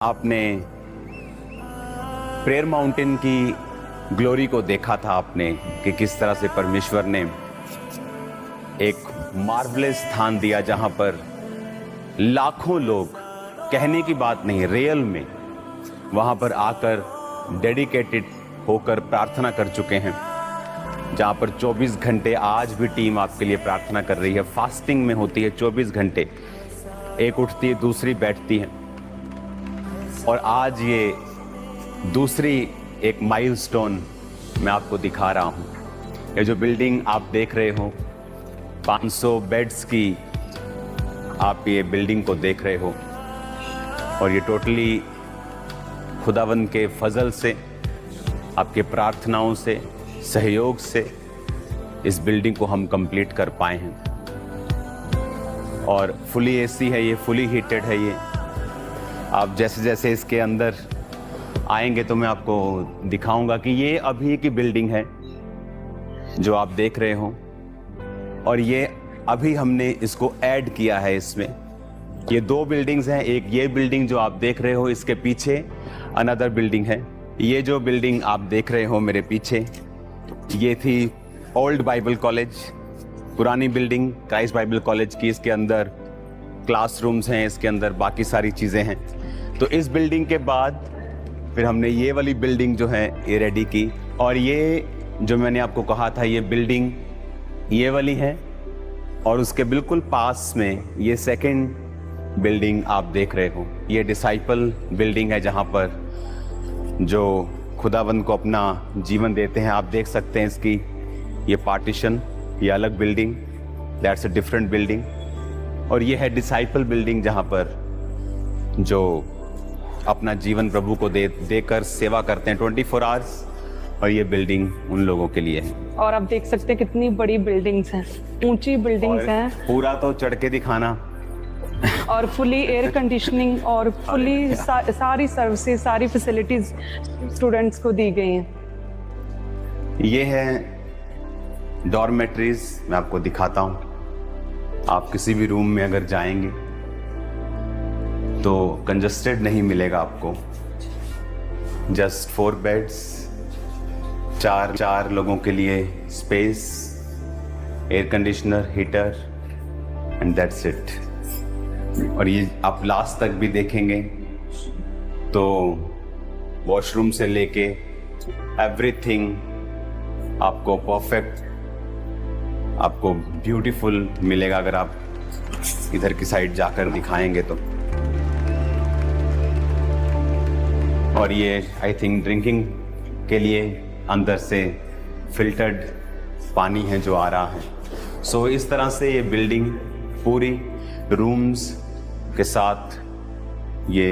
आपने prayer mountain की glory को देखा था आपने कि किस तरह से परमेश्वर ने एक मार्वलेस स्थान दिया जहां पर लाखों लोग, कहने की बात नहीं, रियल में वहां पर आकर डेडिकेटेड होकर प्रार्थना कर चुके हैं, जहां पर 24 घंटे आज भी टीम आपके लिए प्रार्थना कर रही है। फास्टिंग में होती है 24 घंटे, एक उठती है दूसरी बैठती है। और आज ये दूसरी एक माइलस्टोन मैं आपको दिखा रहा हूं। ये जो बिल्डिंग आप देख रहे हो, 500 बेड्स की आप ये बिल्डिंग को देख रहे हो, और ये टोटली खुदावंद के फजल से, आपके प्रार्थनाओं से, सहयोग से इस बिल्डिंग को हम कंप्लीट कर पाए हैं। और फुली एसी है ये, फुली हीटेड है ये। आप जैसे जैसे इसके अंदर आएंगे तो मैं आपको दिखाऊंगा कि ये अभी की बिल्डिंग है जो आप देख रहे हो, और ये अभी हमने इसको ऐड किया है इसमें। ये दो बिल्डिंग्स हैं, एक ये बिल्डिंग जो आप देख रहे हो, इसके पीछे अनदर बिल्डिंग है। ये जो बिल्डिंग आप देख रहे हो मेरे पीछे, ये थी ओल्ड बाइबल कॉलेज, पुरानी बिल्डिंग क्राइस्ट बाइबल कॉलेज की। इसके अंदर क्लासरूम्स हैं, इसके अंदर बाकी सारी चीज़ें हैं। तो इस बिल्डिंग के बाद फिर हमने ये वाली बिल्डिंग जो है ये रेडी की, और ये जो मैंने आपको कहा था ये बिल्डिंग ये वाली है, और उसके बिल्कुल पास में ये सेकंड बिल्डिंग आप देख रहे हो। ये डिसाइपल बिल्डिंग है जहाँ पर जो खुदावंद को अपना जीवन देते हैं। आप देख सकते हैं इसकी ये पार्टीशन, ये अलग building, that's a different building. और ये है डिसाइपल बिल्डिंग जहाँ पर जो अपना जीवन प्रभु को देकर सेवा करते हैं 24 आवर्स, और ये बिल्डिंग उन लोगों के लिए है। और आप देख सकते हैं कितनी बड़ी बिल्डिंग्स हैं, ऊंची बिल्डिंग्स हैं। पूरा तो चढ़ के दिखाना। और फुली एयर कंडीशनिंग और फुली सारी सर्विसेज, सारी फैसिलिटीज स्टूडेंट्स को दी गई हैं। ये है डॉर्मेट्रीज, मैं आपको दिखाता हूँ। आप किसी भी रूम में अगर जाएंगे तो कंजस्टेड नहीं मिलेगा आपको। जस्ट 4 बेड्स, चार लोगों के लिए space, air conditioner, heater, and that's it. और ये आप लास्ट तक भी देखेंगे तो वॉशरूम से लेके एवरीथिंग आपको परफेक्ट, आपको ब्यूटीफुल मिलेगा अगर आप इधर की साइड जाकर दिखाएंगे तो। और ये आई थिंक ड्रिंकिंग के लिए अंदर से फिल्टर्ड पानी है जो आ रहा है। सो इस तरह से ये बिल्डिंग पूरी रूम्स के साथ ये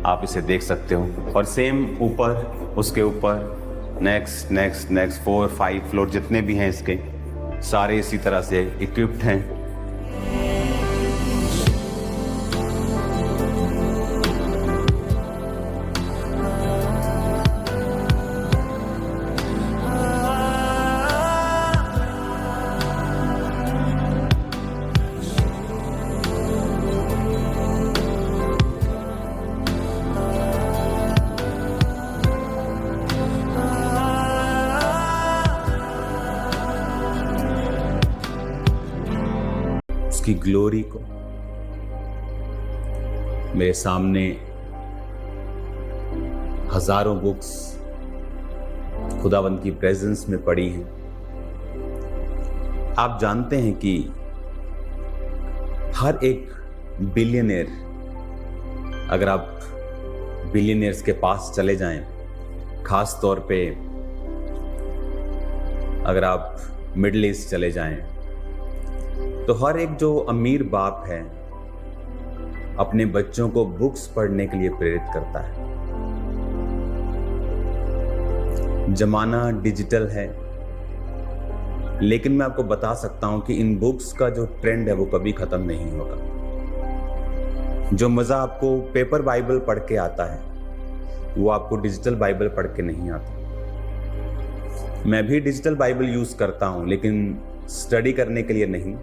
आप इसे देख सकते हो। और सेम ऊपर, उसके ऊपर नेक्स्ट 4-5 फ्लोर जितने भी हैं इसके, सारे इसी तरह से इक्विप्ड हैं। की ग्लोरी को मेरे सामने हजारों बुक्स खुदावंद की प्रेजेंस में पड़ी हैं। आप जानते हैं कि हर एक बिलियनियर, अगर आप बिलियनियर्स के पास चले जाएं, खास तौर पे अगर आप मिडिल ईस्ट चले जाएं, तो हर एक जो अमीर बाप है अपने बच्चों को बुक्स पढ़ने के लिए प्रेरित करता है। जमाना डिजिटल है, लेकिन मैं आपको बता सकता हूं कि इन बुक्स का जो ट्रेंड है वो कभी खत्म नहीं होगा। जो मजा आपको पेपर बाइबल पढ़ के आता है वो आपको डिजिटल बाइबल पढ़ के नहीं आता। मैं भी डिजिटल बाइबल यूज करता हूं, लेकिन स्टडी करने के लिए नहीं।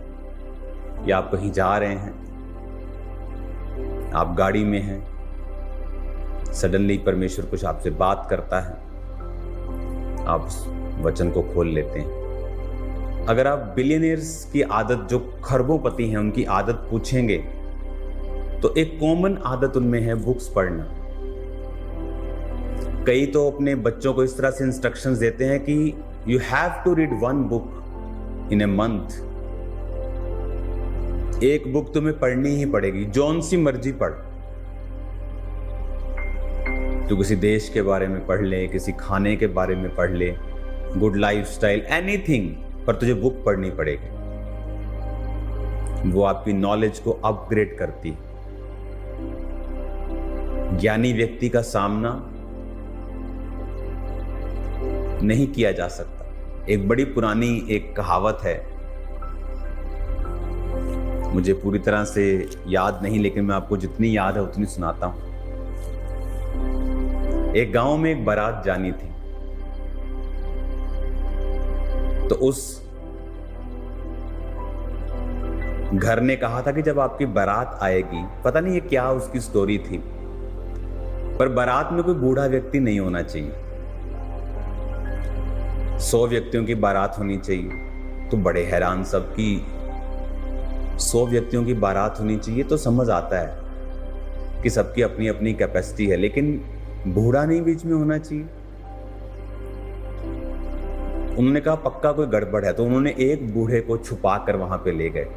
या आप कहीं जा रहे हैं, आप गाड़ी में हैं, सडनली परमेश्वर कुछ आपसे बात करता है, आप उस वचन को खोल लेते हैं। अगर आप बिलियनियर्स की आदत, जो खरबोपति हैं, उनकी आदत पूछेंगे तो एक कॉमन आदत उनमें है बुक्स पढ़ना। कई तो अपने बच्चों को इस तरह से इंस्ट्रक्शंस देते हैं कि you have to read 1 book in a month. एक बुक तुम्हें पढ़नी ही पड़ेगी, जौन सी मर्जी पढ़। तू किसी देश के बारे में पढ़ ले, किसी खाने के बारे में पढ़ ले, गुड लाइफस्टाइल, एनीथिंग, पर तुझे बुक पढ़नी पड़ेगी। वो आपकी नॉलेज को अपग्रेड करती है। ज्ञानी व्यक्ति का सामना नहीं किया जा सकता। एक बड़ी पुरानी एक कहावत है, मुझे पूरी तरह से याद नहीं, लेकिन मैं आपको जितनी याद है उतनी सुनाता हूं। एक गांव में एक बारात जानी थी, तो उस घर ने कहा था कि जब आपकी बारात आएगी, पता नहीं ये क्या उसकी स्टोरी थी, पर बारात में कोई बूढ़ा व्यक्ति नहीं होना चाहिए। 100 व्यक्तियों की बारात होनी चाहिए। तो बड़े हैरान सब कि 100 व्यक्तियों की बारात होनी चाहिए, तो समझ आता है कि सबकी अपनी अपनी कैपेसिटी है, लेकिन बूढ़ा नहीं बीच में होना चाहिए। उन्होंने कहा पक्का कोई गड़बड़ है, तो उन्होंने एक बूढ़े को छुपा कर वहां पे ले गए,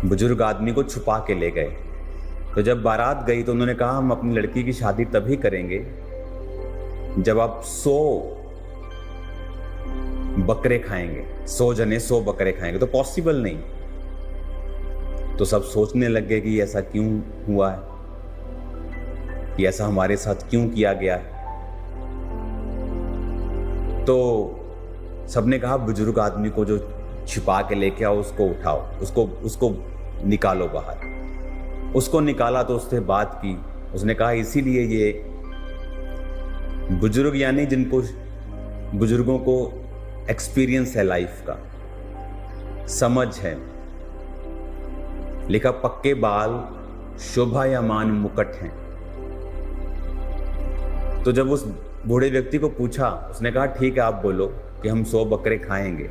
बुजुर्ग आदमी को छुपा के ले गए। तो जब बारात गई तो उन्होंने कहा हम अपनी लड़की की शादी तभी करेंगे जब आप 100 बकरे खाएंगे, 100 जने 100 बकरे खाएंगे। तो पॉसिबल नहीं। तो सब सोचने लगे कि ऐसा क्यों हुआ है, कि ऐसा हमारे साथ क्यों किया गया है। तो सबने कहा बुजुर्ग आदमी को जो छिपा के लेके आओ, उसको उठाओ, उसको निकालो बाहर। उसको निकाला तो उससे बात की। उसने कहा इसीलिए ये बुजुर्ग, यानी जिनको बुजुर्गों को एक्सपीरियंस है लाइफ का, समझ है, लिखा पक्के बाल शोभायमान मुकुट हैं। तो जब उस बूढ़े व्यक्ति को पूछा, उसने कहा ठीक है आप बोलो कि हम 100 बकरे खाएंगे,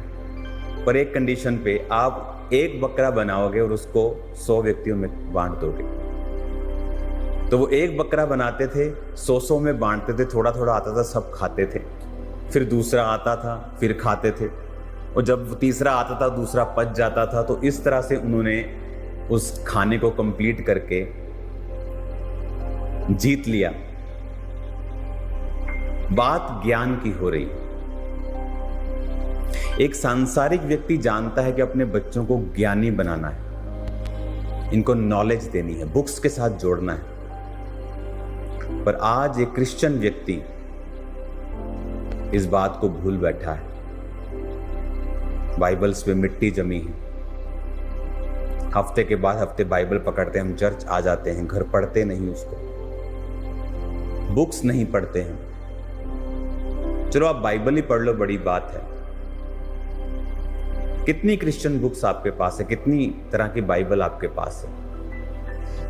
पर एक कंडीशन पे, आप एक बकरा बनाओगे और उसको 100 व्यक्तियों में बांट दोगे। तो वो एक बकरा बनाते थे, 100 में बांटते थे, थोड़ा थोड़ा आता था, सब खाते थे। फिर दूसरा आता था, फिर खाते थे, और जब तीसरा आता था दूसरा पच जाता था। तो इस तरह से उन्होंने उस खाने को कंप्लीट करके जीत लिया। बात ज्ञान की हो रही। एक सांसारिक व्यक्ति जानता है कि अपने बच्चों को ज्ञानी बनाना है, इनको नॉलेज देनी है, बुक्स के साथ जोड़ना है। पर आज एक क्रिश्चियन व्यक्ति इस बात को भूल बैठा है। बाइबल्स पे मिट्टी जमी है। हफ्ते के बाद हफ्ते बाइबल पकड़ते हैं, हम चर्च आ जाते हैं, घर पढ़ते नहीं, उसको बुक्स नहीं पढ़ते हैं। चलो आप बाइबल ही पढ़ लो, बड़ी बात है। कितनी क्रिश्चियन बुक्स आपके पास है, कितनी तरह की बाइबल आपके पास है?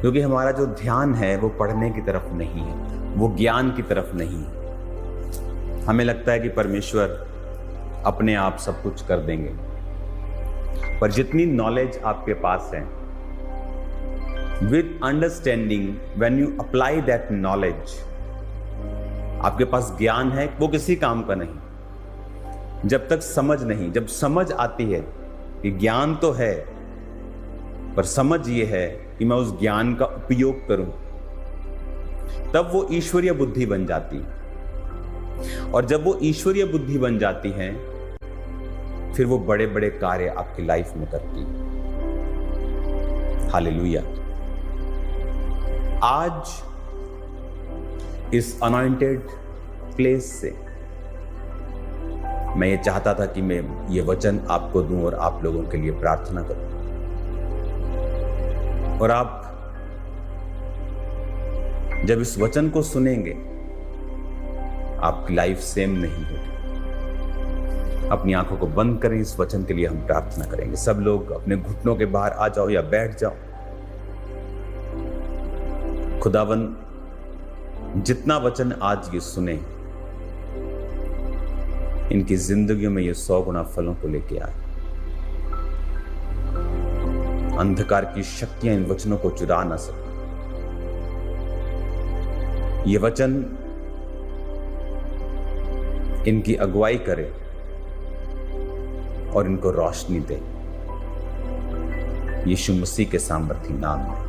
क्योंकि हमारा जो ध्यान है वो पढ़ने की तरफ नहीं है, वो ज्ञान की तरफ नहीं है। हमें लगता है कि परमेश्वर अपने आप सब कुछ कर देंगे, पर जितनी नॉलेज आपके पास है, with understanding, when you apply that knowledge, आपके पास ज्ञान है, वो किसी काम का नहीं जब तक समझ नहीं। जब समझ आती है कि ज्ञान तो है, पर समझ ये है कि मैं उस ज्ञान का उपयोग करूं, तब वो ईश्वरीय बुद्धि बन जाती है। और जब वो ईश्वरीय बुद्धि बन जाती है, फिर वो बड़े बड़े कार्य आपकी लाइफ में करती है। हालेलुया। आज इस अनॉइंटेड प्लेस से मैं ये चाहता था कि मैं ये वचन आपको दूं और आप लोगों के लिए प्रार्थना करूं, और आप जब इस वचन को सुनेंगे, आपकी लाइफ सेम नहीं होगी। अपनी आंखों को बंद करें, इस वचन के लिए हम प्रार्थना करेंगे। सब लोग अपने घुटनों के बाहर आ जाओ या बैठ जाओ। खुदावन, जितना वचन आज ये सुने, इनकी जिंदगियों में ये 100 गुना फलों को लेके आए। अंधकार की शक्तियां इन वचनों को चुरा ना सके। ये वचन इनकी अगुवाई करे और इनको रोशनी दे। यीशु मसीह के सामर्थी नाम में।